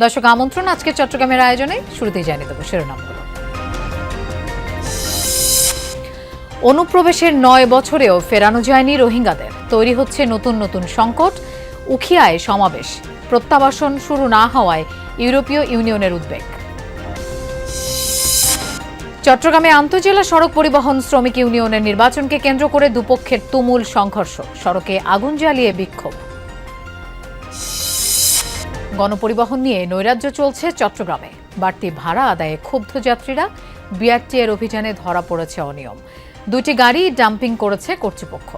দর্শক আমন্ত্রণ আজকে চট্টগ্রামের আয়োজনে শুরুতেই জানিয়ে দেব শিরোনামগুলো। অনুপ্রবেশের 9 বছরেও ফেরানো যায়নি রোহিঙ্গাদের, তৈরি হচ্ছে নতুন নতুন সংকট। উখিয়ায় সমাবেশ, প্রত্যাবাসন শুরু না হওয়ায় ইউরোপীয় ইউনিয়নের উদ্বেগ। চট্টগ্রামে আন্তজেলা সড়ক পরিবহন শ্রমিক ইউনিয়নের নির্বাচনকে কেন্দ্র করে দুপক্ষের তুমুল সংঘর্ষ, সড়কে আগুন জ্বালিয়ে বিক্ষোভ। গণপরিবহন নিয়ে নৈরাজ্য চলছে চট্টগ্রামে, বাড়তি ভাড়া আদায়ে ক্ষুব্ধ যাত্রীরা। বিআরটিএর অভিযানে ধরা পড়েছে অনিয়ম, 2টি গাড়ি ডাম্পিং করেছে কর্তৃপক্ষ।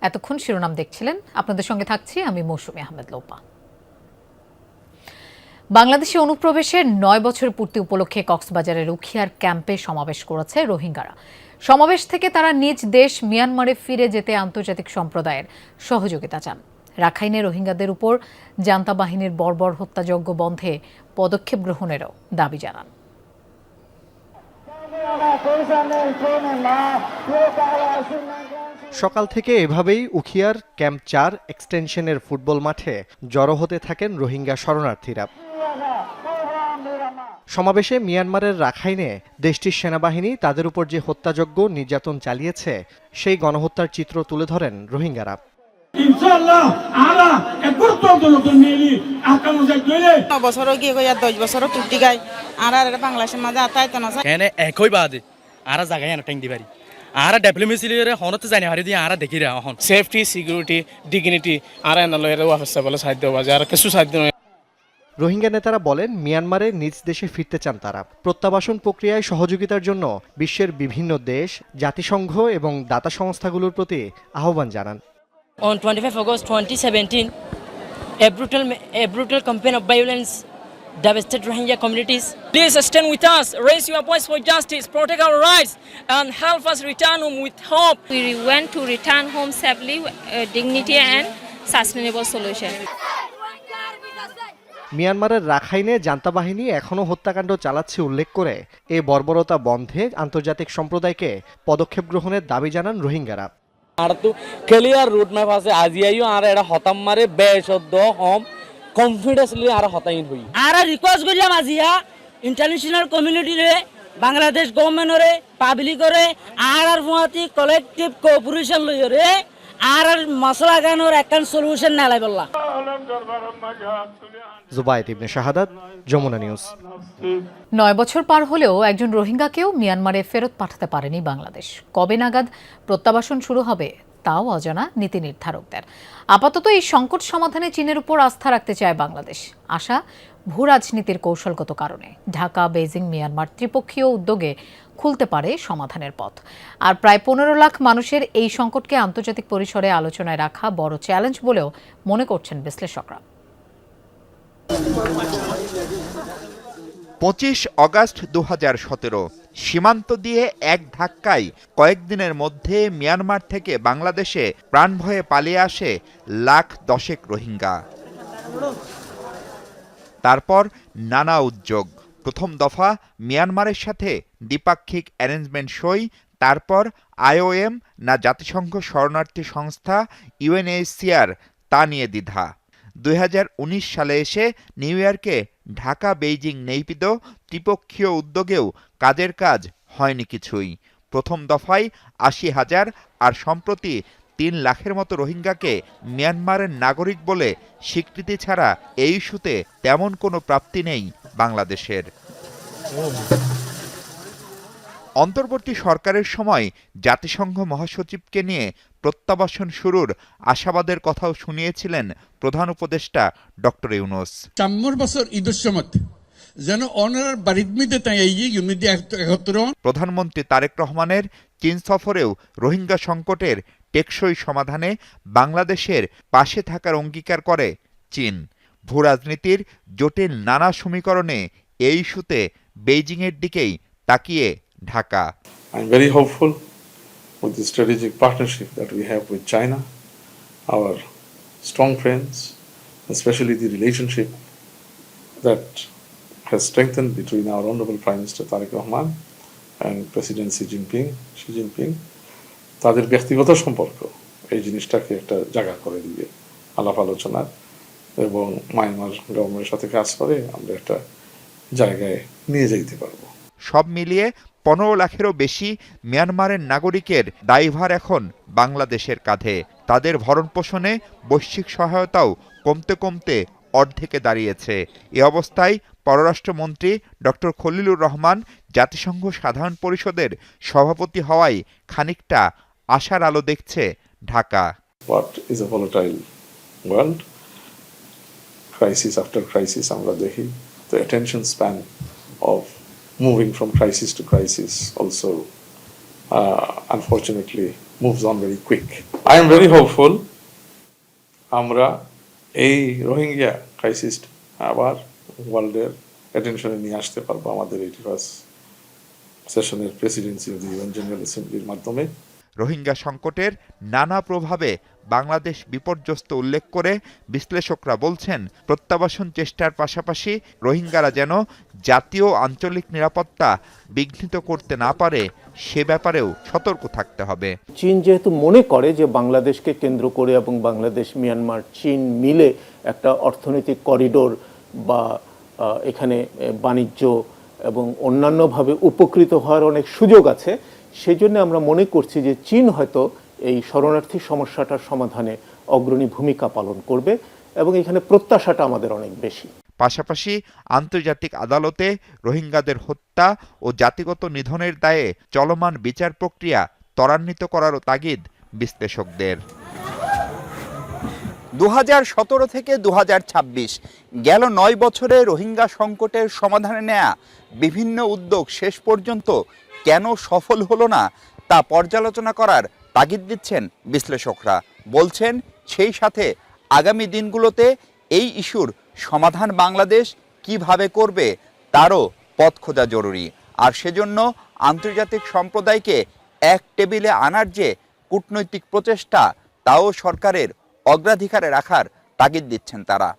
এতক্ষণ শিরোনাম দেখছিলেন, আপনাদের সঙ্গে থাকছি আমি মৌসুমী আহমেদ লোপা। বাংলাদেশে অনুপ্রবেশের 9 বছর পূর্তি উপলক্ষে কক্সবাজারের উখিয়ার ক্যাম্পে সমাবেশ করেছে রোহিঙ্গারা। সমাবেশ থেকে তারা নিজ দেশ মিয়ানমারে ফিরে যেতে আন্তর্জাতিক সম্প্রদায়ের সহযোগিতা চান। রাখাইনে রোহিঙ্গাদের উপর জান্তা বাহিনীর বর্বর হত্যাযজ্ঞ বন্ধে পদক্ষেপ গ্রহণেরও দাবি জানান। সকাল থেকে এভাবেই উখিয়ার ক্যাম্প 4 এক্সটেনশনের ফুটবল মাঠে জড়ো হতে থাকেন রোহিঙ্গা শরণার্থীরা। সমাবেশে মিয়ানমারের রাখাইনে দেশটির সেনাবাহিনী তাদের উপর যে হত্যাযজ্ঞ নির্যাতন চালিয়েছে সেই গণহত্যার চিত্র তুলে ধরেন রোহিঙ্গারা। বছরও গিয়ে 10 বছরও টুটি গায় আর বাংলাদেশের মাঝে আতাইতো না একই বাদে আর জায়গায় ট্যাং দি পারি আর ডেপ্লোমেসির হনতে জানি হারি দিয়ে আর দেখি রা হন সেফটি সিকিউরিটি ডিগনিটি আর এনালয়ের অফিসার বলে সাহায্য বাজে আর কিছু সাহায্য নয়। রোহিঙ্গা নেতারা বলেন মিয়ানমারে নিজ দেশে ফিরতে চান তারা। প্রত্যাবাসন প্রক্রিয়ায় সহযোগিতার জন্য বিশ্বের বিভিন্ন দেশ, জাতিসংঘ এবং দাতা সংস্থাগুলোর প্রতি আহ্বান জানান। On 25 August 2017, a brutal campaign of violence devastated Rohingya communities. Please stand with us, raise your voice for justice, protect our rights, and help us return home with hope. We want to return home safely, dignity and sustainable solution. মিয়ানমারের রাখাইনে junta বাহিনী এখনও হত্যাকাণ্ড চালাচ্ছে উল্লেখ করে এ বর্বরতা বন্ধে আন্তর্জাতিক সম্প্রদায়কে পদক্ষেপ গ্রহণের দাবি জানান রোহিঙ্গারা। আর তো ক্লিয়ার রুট ম্যাপ আছে আজিয়াইও আর এটা হতাম মারে বেশদ্দ হম কনফিডেন্সলি আর হতাইন হই আর রিকোয়েস্ট করলাম আজিয়া ইন্টারন্যাশনাল কমিউনিটিরে, বাংলাদেশ গভর্নমেন্টরে, পাবলিকরে আর ফুয়াতি কালেক্টিভ কোঅপারেশন লইরে আর মশলা গানোর একখান সলিউশন নালাই বললা। জুবায়েদ ইবনে শাহাদাত, যমুনা নিউজ। 9 বছর পার হলেও একজন রোহিঙ্গাকেও মিয়ানমারে ফেরত পাঠাতে পারেনি বাংলাদেশ। কবে নাগাদ প্রত্যাবাসন শুরু হবে তাও অজানা নীতি নির্ধারকদের। আপাতত এই সংকট সমাধানে চীনের উপর আস্থা রাখতে চায় বাংলাদেশ। আশা ভূ রাজনীতির কৌশলগত কারণে ঢাকা, বেইজিং, মিয়ানমার ত্রিপক্ষীয় উদ্যোগে খুলতে পারে সমাধানের পথ। আর প্রায় 15 লাখ মানুষের এই সংকটকে আন্তর্জাতিক পরিসরে আলোচনায় রাখা বড় চ্যালেঞ্জ বলেও মনে করছেন বিশ্লেষকরা। 25 অগাস্ট 2017 সীমান্ত দিয়ে এক ধাক্কায় কয়েকদিনের মধ্যে মিয়ানমার থেকে বাংলাদেশে প্রাণভয়ে পালিয়ে আসে লাখ দশেক রোহিঙ্গা। তারপর নানা উদ্যোগ। প্রথম দফা মিয়ানমারের সাথে দ্বিপাক্ষিক অ্যারেঞ্জমেন্ট সই, তারপর IOM না জাতিসংঘ শরণার্থী সংস্থা UNHCR তা নিয়ে দ্বিধা। 2019 সালে এসে নিউ ইয়র্কে ঢাকা, বেইজিং, নেইপিদো ত্রিপক্ষীয় উদ্যোগেও কাজের কাজ হয়নি কিছুই। প্রথম দফায় 80,000 আর সম্প্রতি 3 লাখের মতো রোহিঙ্গাকে মিয়ানমারের নাগরিক বলে স্বীকৃতি ছাড়া এই ইস্যুতে তেমন কোনো প্রাপ্তি নেই বাংলাদেশের। অন্তর্বর্তী সরকারের সময় জাতিসংঘ মহাসচিবকে নিয়ে প্রত্যাবাসন শুরুর আশাবাদের কথাও শুনিয়েছিলেন প্রধান উপদেষ্টা ডক্টর ইউনূস। 4 বছর ঈদের সময় যেন অনার বাড়িতে তাই ইউনিটি 71। প্রধানমন্ত্রী তারেক রহমানের চীন সফরেও রোহিঙ্গা সংকটের টেকসই সমাধানে বাংলাদেশের পাশে থাকার অঙ্গীকার করে চীন। ভূ রাজনীতির জটিল নানা সমীকরণে এই ইস্যুতে বেইজিংয়ের দিকেই তাকিয়ে Dhaka. I'm very hopeful with the strategic partnership that we have with China, our strong friends, especially the relationship that has strengthened between our Honorable Prime Minister Tariq Rahman and President Xi Jinping তাদের ব্যক্তিগত সম্পর্ক এই জিনিসটাকে একটা জায়গা করে দিবে আলাপ আলোচনার, এবং মায়ানমার গভর্নমেন্টের সাথে কাজ করে আমরা একটা জায়গায় নিয়ে যেতে পারবো। সব মিলিয়ে 15 লাখেরও বেশি মিয়ানমারের নাগরিকের দায়ভার এখন বাংলাদেশের কাঁধে। তাদের ভরণপোষণে বৈশ্বিক সহায়তাও কমতে কমতে অর্ধেকে দাঁড়িয়েছে। এ অবস্থায় পররাষ্ট্রমন্ত্রী ডক্টর খলিলুর রহমান জাতিসংঘ সাধারণ পরিষদের সভাপতি হওয়ায় খানিকটা আশার আলো দেখছে Dhaka. What is a volatile world? Crisis after crisis আমরা দেখি the attention span of moving from crisis to crisis also unfortunately moves on very quick. I am very hopeful আমরা এই রোহিঙ্গা ক্রাইসিস আবার ওয়ার্ল্ডের অ্যাটেনশনে নিয়ে আসতে পারবো আমাদের 81st সেশনের presidency of the UN general অ্যাসেম্বলির মাধ্যমে। রোহিঙ্গা সংকটের নানা প্রভাবে বাংলাদেশ বিপর্যস্ত উল্লেখ করে বিশ্লেষকরা বলছেন, প্রত্যাবাসন চেষ্টার পাশাপাশি রোহিঙ্গারা যেন জাতীয় আঞ্চলিক নিরাপত্তা বিঘ্নিত করতে না পারে সে ব্যাপারেও সতর্ক থাকতে হবে। চীন যেহেতু মনে করে যে বাংলাদেশকে কেন্দ্র করে এবং বাংলাদেশ মিয়ানমার চীন মিলে একটা অর্থনৈতিক করিডোর বা এখানে বাণিজ্য এবং অন্যান্যভাবে উপকৃত হওয়ার অনেক সুযোগ আছে, সেই জন্য আমরা মনে করছি যে চীন হয়তো এই শরণার্থী সমস্যাটার সমাধানে অগ্রণী ভূমিকা পালন করবে এবং এখানে প্রত্যাশাটা আমাদের অনেক বেশি। পাশাপাশি আন্তর্জাতিক আদালতে রোহিঙ্গাদের হত্যা ও জাতিগত নিধনের দায়ে চলমান বিচার প্রক্রিয়া ত্বরান্বিত করারও তাগিদ বিশ্লেষকদের। 2017 থেকে 2026 গেল 9 বছরে রোহিঙ্গা সংকটের সমাধানে নেয়া বিভিন্ন উদ্যোগ শেষ পর্যন্ত কেন সফল হলো না তা পর্যালোচনা করার তাগিদ দিচ্ছেন বিশ্লেষকরা। বলছেন সেই সাথে আগামী দিনগুলোতে এই ইস্যুর সমাধান বাংলাদেশ কিভাবে করবে তারও পথ খোঁজা জরুরি। আর সেজন্য আন্তর্জাতিক সম্প্রদায়কে এক টেবিলে আনার যে কূটনৈতিক প্রচেষ্টা তাও সরকারের অগ্রাধিকারে রাখার তাগিদ দিচ্ছেন তারা।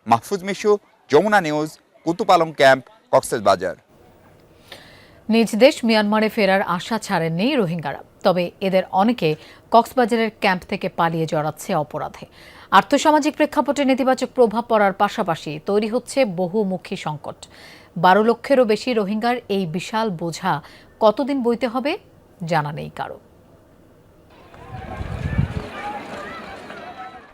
Mahfuz Mishu, Jamuna News, Kutupalong camp, Cox's Bazar. নিজ দেশ মিয়ানমারে ফেরার আশা ছাড়েননি রোহিঙ্গারা, তবে এদের অনেকে কক্সবাজারের ক্যাম্প থেকে পালিয়ে জড়াচ্ছে অপরাধে। আর্থসামাজিক প্রেক্ষাপটে নেতিবাচক প্রভাব পড়ার পাশাপাশি তৈরি হচ্ছে বহুমুখী সংকট। 12 লক্ষেরও বেশি রোহিঙ্গার এই বিশাল বোঝা কতদিন বইতে হবে জানা নেই কারো।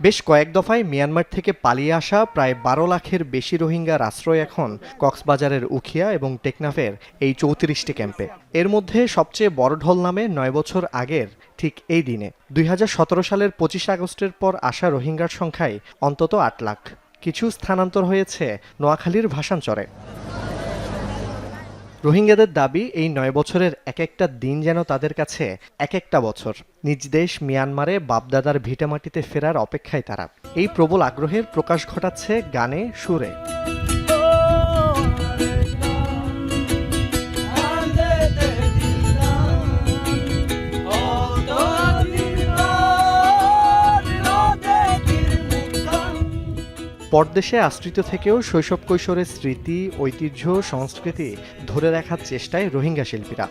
বেশ কয়েক দফায় মিয়ানমার থেকে পালিয়ে আসা প্রায় 12 লাখের বেশি রোহিঙ্গার আশ্রয় এখন কক্সবাজারের উখিয়া এবং টেকনাফের এই 34টি ক্যাম্পে। এর মধ্যে সবচেয়ে বড় ঢল নামে 9 বছর আগের ঠিক এই দিনে 2017 সালের 25 আগস্টের পর আসা রোহিঙ্গার সংখ্যায় অন্তত 8 লাখ। কিছু স্থানান্তর হয়েছে নোয়াখালীর ভাসানচরে। রোহিঙ্গাদের দাবি এই 9 বছরের এক একটা দিন যেন তাদের কাছে এক একটা বছর। নিজ দেশ মিয়ানমারে বাপদাদার ভিটামাটিতে ফেরার অপেক্ষায় তারা। এই প্রবল আগ্রহের প্রকাশ ঘটাচ্ছে গানে সুরে। পরদেশে আশ্রিত থেকেও শৈশব কৈশোরের স্মৃতি, ঐতিহ্য, সংস্কৃতি ধরে রাখার চেষ্টায় রোহিঙ্গা শিল্পীরা।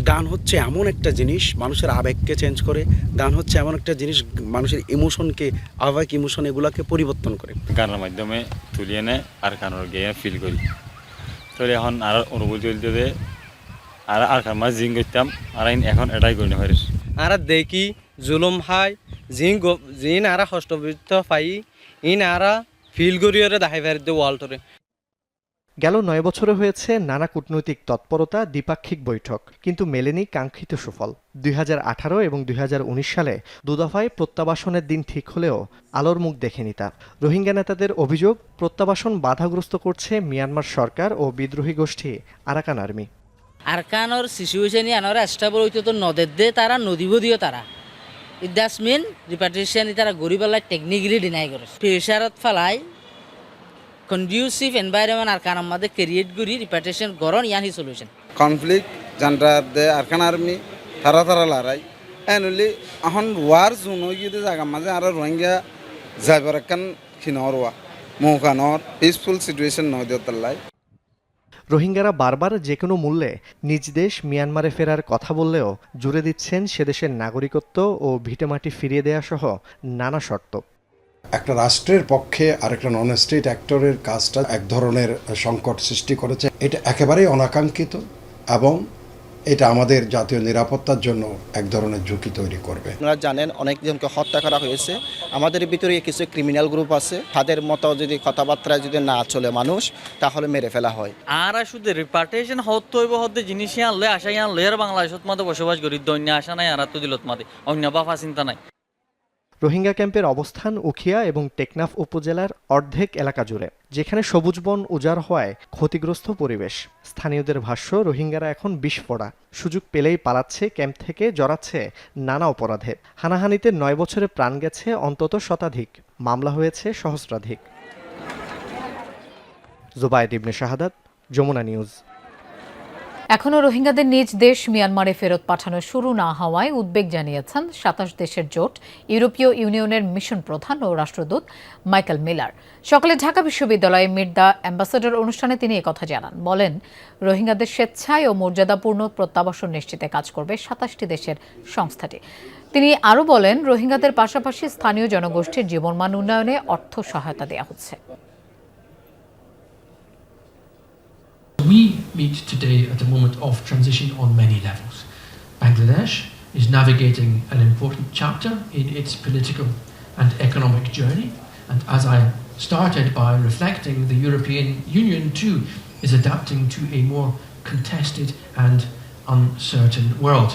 গান হচ্ছে এমন একটা জিনিস মানুষের আবেগকে চেঞ্জ করে। গান হচ্ছে এমন একটা জিনিস মানুষের ইমোশনকে, আবেগ ইমোশন এগুলাকে পরিবর্তন করে। গানের মাধ্যমে তুলিয়ে নেয় আর গানের গিয়ে ফিল করি। তো এখন আর অনুভূতি চলতে আর মাছ জিং করতাম আর এখন এটাই করি না পারিস। আর দেখি জুলুম হাই জিন আর হস্তবৃত্ত পাই ইন আর ফিল করিয়ারে দেখাই পারি ওয়ার্ল্ডরে। গেল 9 বছরে হয়েছে নানা কূটনৈতিক তৎপরতা, দ্বিপাক্ষিক বৈঠক, কিন্তু মেলেনি কাঙ্ক্ষিত সুফল। 2018 এবং 2019 সালে দুদফায় প্রত্যাবাসনের দিন ঠিক হলেও আলোর মুখ দেখেনি তা। রোহিঙ্গা নেতাদের অভিযোগ, প্রত্যাবাসন বাধাগ্রস্ত করছে মিয়ানমার সরকার ও বিদ্রোহী গোষ্ঠী আরাকান আর্মি। আরকানোর সিচুয়েশন আনোর স্টাবল হইতে তো নদের দে তারা নদীব দিও তারা ইট ডাস মিন রিপাট্রিয়েশন তারা গরিবাল্লা টেকনিক্যালি ডিনাই করে প্রেশারত ফালাই কন্ডিউসিভ এনভায়রনমেন্ট আরকান মধ্যে ক্রিয়েট করি রিপাট্রিয়েশন গরন ইয়ানি সলিউশন কনফ্লিক্ট জান্ডার দে আরকান আর্মি তারা লড়াই এনলি এখন ওয়ার জোন হইতে জায়গা মাঝে আর রোহিঙ্গা যাইবার কান খিনর ওয়া মৌকানর পিসফুল সিচুয়েশন নয় দিও তাল্লাই। রোহিঙ্গারা বারবার যে কোনো মূল্যে নিজ দেশ মিয়ানমারে ফেরার কথা বললেও জুড়ে দিচ্ছেন সেদেশের নাগরিকত্ব ও ভিটেমাটি ফিরিয়ে দেয়া সহ নানা শর্ত। একটা রাষ্ট্রের পক্ষে আরেকটা নন স্টেট অ্যাক্টরের কাজটা এক ধরনের সংকট সৃষ্টি করেছে। এটা একেবারেই অনাকাঙ্ক্ষিত এবং এটা আমাদের জাতীয় নিরাপত্তার জন্য এক ধরনের ঝুঁকি তৈরি করবে। আপনারা জানেন অনেকজনকে হত্যা করা হয়েছে, আমাদের ভিতরে কিছু ক্রিমিনাল গ্রুপ আছে, তাদের মতো যদি কথাবার্তা যদি না চলে মানুষ তাহলে মেরে ফেলা হয়। আর শুধু রিপার্টেশন হতে জিনিস আনলে আশাই আনলে আর বাংলাদেশত মাঝে বসবাস করি দৈন্য আশা নাই আর তো দিলত মাঝে অন্য বাফা চিন্তা নাই। রোহিঙ্গা ক্যাম্পের অবস্থান উখিয়া এবং টেকনাফ উপজেলার অর্ধেক এলাকা জুড়ে, যেখানে সবুজ বন উজাড় হওয়ায় ক্ষতিগ্রস্ত পরিবেশ। স্থানীয়দের ভাষ্য, রোহিঙ্গারা এখন বিস্ফোরা, সুযোগ পেলেই পালাচ্ছে, ক্যাম্প থেকে জড়াচ্ছে নানা অপরাধে। হানাহানিতে 9 বছরে প্রাণ গেছে অন্তত শতাধিক, মামলা হয়েছে সহস্রাধিক। জুবায়েদ ইবনে শাহাদাত, যমুনা নিউজ। এখনও রোহিঙ্গাদের নিজ দেশ মিয়ানমারে ফেরত পাঠানো শুরু না হওয়ায় উদ্বেগ জানিয়েছেন 27 দেশের জোট ইউরোপীয় ইউনিয়নের মিশন প্রধান ও রাষ্ট্রদূত মাইকেল মিলার। সকালে ঢাকা বিশ্ববিদ্যালয়ে মিট দ্য অ্যাম্বাসেডর অনুষ্ঠানে তিনি একথা জানান। বলেন, রোহিঙ্গাদের স্বেচ্ছায় ও মর্যাদাপূর্ণ প্রত্যাবাসন নিশ্চিতে কাজ করবে 27টি দেশের সংস্থাটি। তিনি আরও বলেন, রোহিঙ্গাদের পাশাপাশি স্থানীয় জনগোষ্ঠীর জীবনমান উন্নয়নে অর্থ সহায়তা দেওয়া হচ্ছে। We meet today at a moment of transition on many levels. Bangladesh is navigating an important chapter in its political and economic journey, and as I started by reflecting, the European Union too is adapting to a more contested and uncertain world.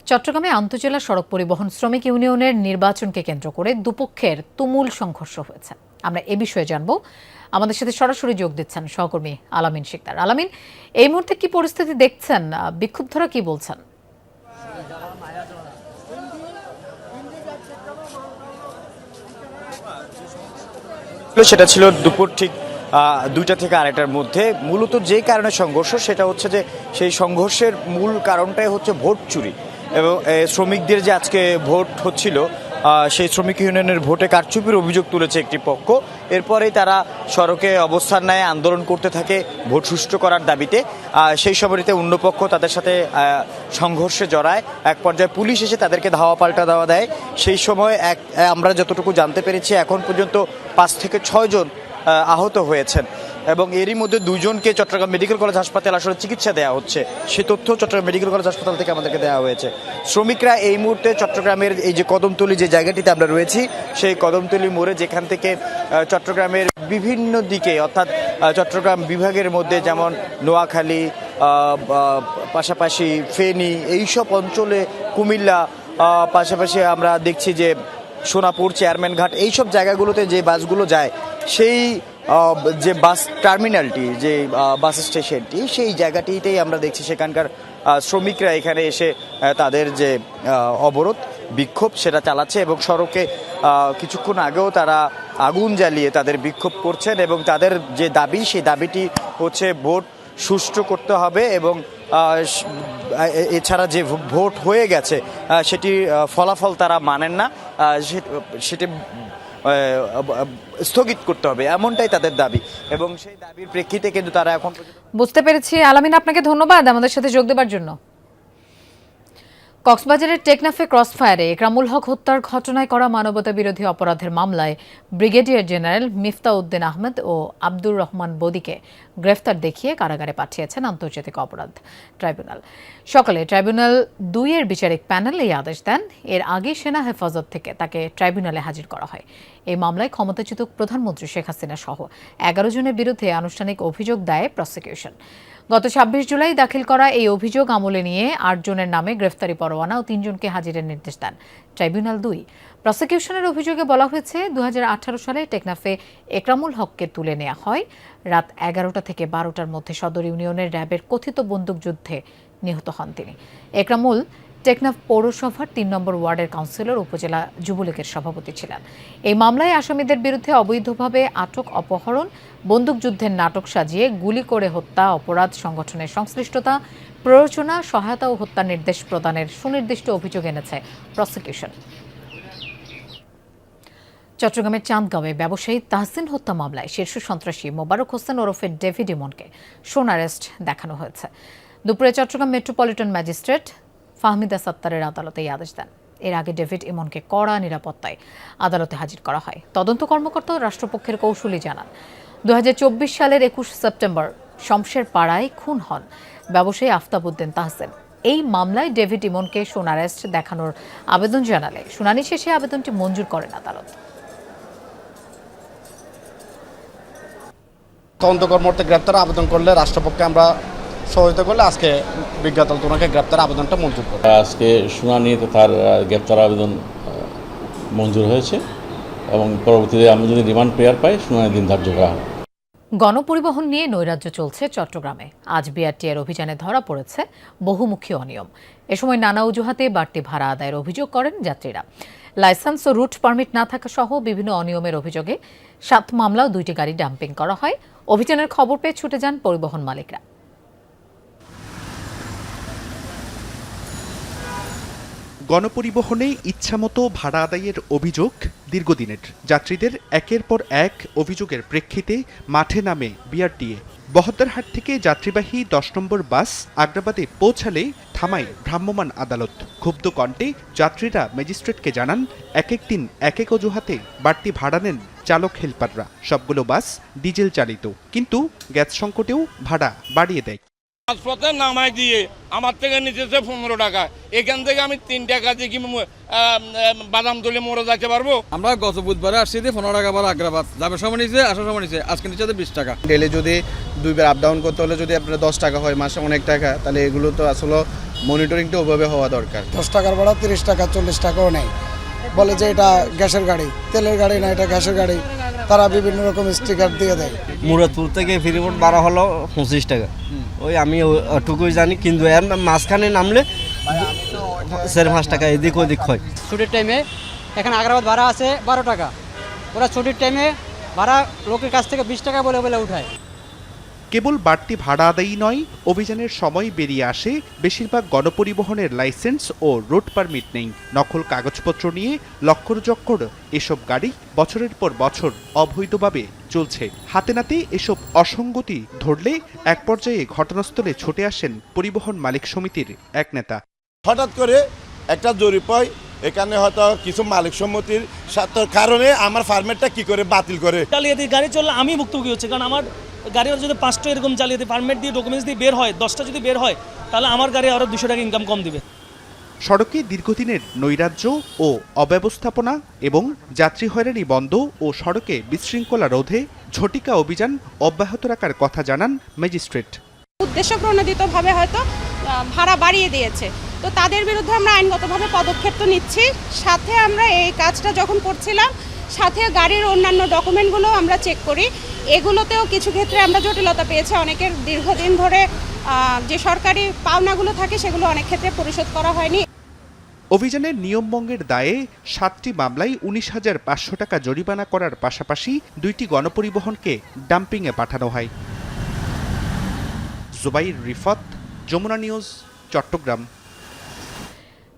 চট্টগ্রামে আন্তজেলা সড়ক পরিবহন শ্রমিক ইউনিয়নের নির্বাচনকে কেন্দ্র করে দুপক্ষের তুমুল সংঘর্ষ হয়েছে। আমরা এ বিষয়ে জানব। আমাদের সাথে সরাসরি যোগ দিচ্ছেন সহকর্মী আলামিন শিকদার। আলামিন, এই মুহূর্তে কি পরিস্থিতি দেখছেন? বিক্ষুব্ধরা কি বলছেন? সেটা ছিল দুপুর ঠিক 2টা থেকে 2:30টার মধ্যে। মূলত যে কারণে সংঘর্ষ, সেটা হচ্ছে যে সেই সংঘর্ষের মূল কারণটাই হচ্ছে ভোট চুরি এবং শ্রমিকদের যে আজকে ভোট হচ্ছিল সেই শ্রমিক ইউনিয়নের ভোটে কারচুপির অভিযোগ তুলেছে একটি পক্ষ। এরপরেই তারা সড়কে অবস্থান নেয়, আন্দোলন করতে থাকে ভোট সুষ্ঠু করার দাবিতে। সেই সময়টিতে অন্য পক্ষ তাদের সাথে সংঘর্ষে জড়ায়। এক পর্যায়ে পুলিশ এসে তাদেরকে ধাওয়া পাল্টা দেওয়া দেয়। সেই সময় আমরা যতটুকু জানতে পেরেছি এখন পর্যন্ত 5 থেকে 6 জন আহত হয়েছেন এবং এরই মধ্যে 2 জনকে চট্টগ্রাম মেডিকেল কলেজ হাসপাতালে আসলে চিকিৎসা দেওয়া হচ্ছে। সে তথ্য চট্টগ্রাম মেডিকেল কলেজ হাসপাতাল থেকে আমাদেরকে দেওয়া হয়েছে। শ্রমিকরা এই মুহূর্তে চট্টগ্রামের এই যে কদমতলী যে জায়গাটিতে আমরা রয়েছি, সেই কদমতলী মোড়ে, যেখান থেকে চট্টগ্রামের বিভিন্ন দিকে অর্থাৎ চট্টগ্রাম বিভাগের মধ্যে যেমন নোয়াখালী, পাশাপাশি ফেনী, এইসব অঞ্চলে, কুমিল্লা, পাশাপাশি আমরা দেখছি যে সোনাপুর, চেয়ারম্যানঘাট, এইসব জায়গাগুলোতে যে বাসগুলো যায়, সেই যে বাস টার্মিনালটি, যে বাস স্টেশনটি, সেই জায়গাটিতেই আমরা দেখছি সেখানকার শ্রমিকরা এখানে এসে তাদের যে অবরোধ বিক্ষোভ সেটা চালাচ্ছে এবং সড়কে কিছুক্ষণ আগেও তারা আগুন জ্বালিয়ে তাদের বিক্ষোভ করছেন এবং তাদের যে দাবি, সেই দাবিটি হচ্ছে ভোট সুষ্ঠু করতে হবে এবং এছাড়া যে ভোট হয়ে গেছে সেটি ফলাফল তারা মানেন না, সেটি স্থগিত করতে হবে, এমনটাই তাদের দাবি এবং সেই দাবির প্রেক্ষিতে কিন্তু তারা এখন বুঝতে পেরেছি। আলামিন, আপনাকে ধন্যবাদ আমাদের সাথে যোগ দেওয়ার জন্য। কক্সবাজারের টেকনাফে ক্রসফায়ারে একরামুল হক হত্যার ঘটনায় করা মানবতা বিরোধী অপরাধের মামলায় ব্রিগেডিয়ার জেনারেল মিফতাউদ্দিন আহমেদ ও আব্দুর রহমান বদিকে গ্রেফতার দেখিয়ে কারাগারে পাঠিয়েছেন আন্তর্জাতিক অপরাধ ট্রাইব্যুনাল। সকালে ট্রাইব্যুনাল 2 এর বিচারিক প্যানেল এই আদেশ দেন। এর আগে সেনা হেফাজত থেকে তাকে ট্রাইব্যুনালে হাজির করা হয়। এই মামলায় ক্ষমতাচ্যুত প্রধানমন্ত্রী শেখ হাসিনা সহ 11 জনের বিরুদ্ধে আনুষ্ঠানিক অভিযোগ দেয় প্রসিকিউশন। গত 26 জুলাই দাখিল করা এই অভিযোগ আমলে নিয়ে 8 জনের নামে গ্রেফতারি পরোয়ানা ও 3 জনকে হাজিরের নির্দেশ দেন ট্রাইব্যুনাল 2। প্রসিকিউশনের অভিযোগে বলা হয়েছে, 2018 সালে টেকনাফে একরামুল হককে তুলে নেওয়া হয়। রাত 11টা থেকে 12টার মধ্যে সদর ইউনিয়নের র্যাবের কথিত বন্দুকযুদ্ধে নিহত হন তিনি। একরামুল টেকনাফ পৌরসভার 3 নম্বর ওয়ার্ডের কাউন্সিলর, উপজেলা যুবলীগের সভাপতি ছিলেন। এই মামলায় আসামিদের বিরুদ্ধে অবৈধভাবে আটক, অপহরণ, বন্দুকযুদ্ধের নাটক সাজিয়ে গুলি করে হত্যা, অপরাধ সংগঠনের সংশ্লিষ্টতা, প্ররোচনা, সহায়তা ও হত্যার নির্দেশ প্রদানের সুনির্দিষ্ট অভিযোগ এনেছে প্রসিকিউশন। চট্টগ্রামের চান্দগাঁওয়ে ব্যবসায়ী তাহসিন হত্যা মামলায় শীর্ষ সন্ত্রাসী মোবারক হোসেন ওরফে ডেভিড ইমনকে সোন অ্যারেস্ট দেখানো হয়েছে। দুপুরে চট্টগ্রাম মেট্রোপলিটন ম্যাজিস্ট্রেট ফাহমিদা সাত্তারের আদালতে এই আদেশ দেন। এর আগে ডেভিড ইমনকে কড়া নিরাপত্তায় আদালতে হাজির করা হয়। তদন্ত কর্মকর্তা ও রাষ্ট্রপক্ষের কৌঁসুলি জানান, 2024 সালের 21 সেপ্টেম্বর শমশের পাড়ায় খুন হন ব্যবসায়ী আফতাবউদ্দিন তাহসিন। এই মামলায় ডেভিড ইমনকে সোন অ্যারেস্ট দেখানোর আবেদন জানালে শুনানি শেষে আবেদনটি মঞ্জুর করেন আদালত। তদন্ত কর্মকর্তা গ্রেপ্তার আবেদন করলে রাষ্ট্রপক্ষে আমরা সহযোগিতা করলে আজকে বিজ্ঞাত ওনাকে গ্রেপ্তার আবেদনটা মঞ্জুর করবে। আজকে শুনানিতে তার গ্রেপ্তার আবেদন মঞ্জুর হয়েছে এবং পরবর্তীতে আমি যদি রিমান্ড প্রেয়ার পাই শুনানির দিন ধার্য করা হবে। গণপরিবহন নিয়ে নৈরাজ্য চলছে চট্টগ্রামে। আজ বিআরটিএর অভিযানে ধরা পড়েছে বহুমুখী অনিয়ম। এ সময় নানা অজুহাতে বাড়তি ভাড়া আদায়ের অভিযোগ করেন যাত্রীরা। লাইসেন্স ও রুট পারমিট না থাকা সহ বিভিন্ন অনিয়মের অভিযোগে 7 মামলাও 2টি গাড়ি ডাম্পিং করা হয়। অভিযানের খবর পেয়ে ছুটে যান পরিবহন মালিকরা। গণপরিবহনে ইচ্ছামতো ভাড়া আদায়ের অভিযোগ দীর্ঘদিনের। যাত্রীদের একের পর এক অভিযোগের প্রেক্ষিতে মাঠে নামে বিআরটিএ। বহদ্দারহাট থেকে যাত্রীবাহী 10 নম্বর বাস আগ্রাবাদে পৌঁছালে থামায় ভ্রাম্যমাণ আদালত। ক্ষুব্ধ কণ্ঠে যাত্রীরা ম্যাজিস্ট্রেটকে জানান, এক এক দিন এক এক অজুহাতে বাড়তি ভাড়া নেন চালক হেলপাররা। সবগুলো বাস ডিজেল চালিত, কিন্তু গ্যাস সংকটেও ভাড়া বাড়িয়ে দেয়। রাজপথে নামাই দিয়ে আমার থেকে নিতেছে 15 টাকা। এখান থেকে আমি 3 টাকা দিয়ে কি বাদাম তুলে মরে যেতে পারবো? আমরা গত বুধবারে আসছি 15 টাকা ভাড়া আগ্রাবাদ যাবে সময় নিচে আসার সময় নিচে, আজকে নিচে 20 টাকা। ডেলি যদি 2 বার আপ ডাউন করতে হলে যদি আপনার 10 টাকা হয় মাসে অনেক টাকা, তাহলে এগুলো তো আসলে মনিটরিংটা ওভাবে হওয়া দরকার। 10 টাকার ভাড়া 30 টাকা 40 টাকাও নেই, বলে যে এটা গ্যাসের গাড়ি, তেলের গাড়ি না, এটা গ্যাসের গাড়ি। তারা বিভিন্ন রকম স্টিকার দিয়ে দেয়। মুরাদপুর থেকে ফেরিবোট ভাড়া হলো 25 টাকা। ওই আমি ওটুকুই জানি, কিন্তু এর মাঝখানে নামলে 4-5 টাকা এদিক ওদিক হয়। ছুটির টাইমে এখানে আগ্রাবাদ ভাড়া আছে 12 টাকা, ওরা ছুটির টাইমে ভাড়া লোকের কাছ থেকে 20 টাকা বলে বলে উঠায়। কেবল বাড়তি ভাড়া আদায়ই নয়, অভিযানের সময় বেরিয়ে আসে বেশিরভাগ গণপরিবহনের লাইসেন্স ও রুট পারমিট নেই। নকল কাগজপত্র নিয়ে লক্কর জক্কর এসব গাড়ি বছরের পর বছর অবৈধভাবে চলছে। হাতে নাতে এসব অসঙ্গতি ধরলে এক পর্যায়ে ঘটনাস্থলে ছুটে আসেন পরিবহন মালিক সমিতির এক নেতা। হঠাৎ করে একটা জরিপ হয়, এখানে হয়তো কিছু মালিক সমিতির কারণে আমার পারমিটটা কি করে বাতিল করে। জালিয়াতি গাড়ি চললে আমি ভুক্তভোগী হচ্ছে, কারণ আমার গাড়ি যদি 5টা এরকম জালিয়াতি পারমিট দিয়ে ডকুমেন্টস দিয়ে বের হয়, 10টা যদি বের হয়, তাহলে আমার গাড়ি আরো 200 টাকা ইনকাম কম দিবে। সড়কে দীর্ঘদিনের নৈরাজ্য ও অব্যবস্থাপনা এবং যাত্রী হয়রানি বন্ধ ও সড়কে বিশৃঙ্খলা রোধে ঝটিকা অভিযান অব্যাহত রাখার কথা জানান ম্যাজিস্ট্রেট। উদ্দেশ্য প্রণোদিতভাবে হয়তো ভাড়া বাড়িয়ে দিয়েছে, তো তাদের বিরুদ্ধে আমরা আইনগতভাবে পদক্ষেপ তো নিচ্ছি। সাথে আমরা এই কাজটা যখন করছিলাম, সাথে গাড়ির অন্যান্য ডকুমেন্টগুলো আমরা চেক করি। এগুলোতেও কিছু ক্ষেত্রে আমরা জটিলতা পেয়েছি। অনেকের দীর্ঘদিন ধরে যে সরকারি পাওনাগুলো থাকে সেগুলো অনেক ক্ষেত্রে পরিশোধ করা হয়নি। অভিযানের নিয়মভঙ্গের দায়ে 7টি মামলায় 19,500 টাকা জরিমানা করার পাশাপাশি 2টি গণপরিবহনকে ডাম্পিংয়ে পাঠানো হয়। জুবাইর রিফাত, যমুনা নিউজ, চট্টগ্রাম।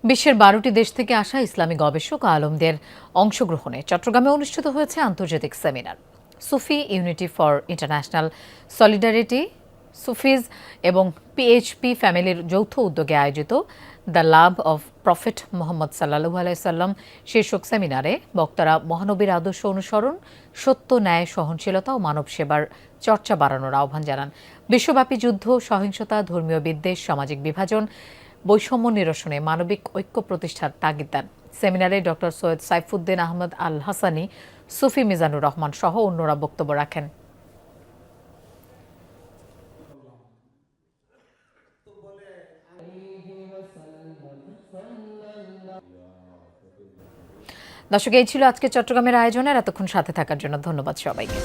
বিশ্বের 12টি দেশ থেকে আসা ইসলামী গবেষক আলমদের অংশগ্রহণে চট্টগ্রামে অনুষ্ঠিত হয়েছে আন্তর্জাতিক seminar. Sufi unity for international solidarity, সুফিজ এবং পিএইচপি ফ্যামিলির যৌথ উদ্যোগে আয়োজিত the love of prophet Muhammad সাল্লাল্লাহু আলাইহি সাল্লাম শীর্ষক সেমিনারে বক্তারা মহানবীর আদর্শ অনুসরণ, সত্য, ন্যায়, সহনশীলতা ও মানব সেবার চর্চা বাড়ানোর আহ্বান জানান। বিশ্বব্যাপী যুদ্ধ, সহিংসতা, ধর্মীয় বিদ্বেষ, সামাজিক বিভাজন, বৈষম্য নিরসনে মানবিক ঐক্য প্রতিষ্ঠার তাগিদ দেন। সেমিনারে ডক্টর সৈয়দ সাইফুদ্দিন আহমদ আল হাসানি, সুফি মিজানুর রহমান সহ অন্যরা বক্তব্য রাখেন। দর্শক, এই ছিল আজকে চট্টগ্রামের আয়োজনের। এতক্ষণ সাথে থাকার জন্য ধন্যবাদ সবাইকে।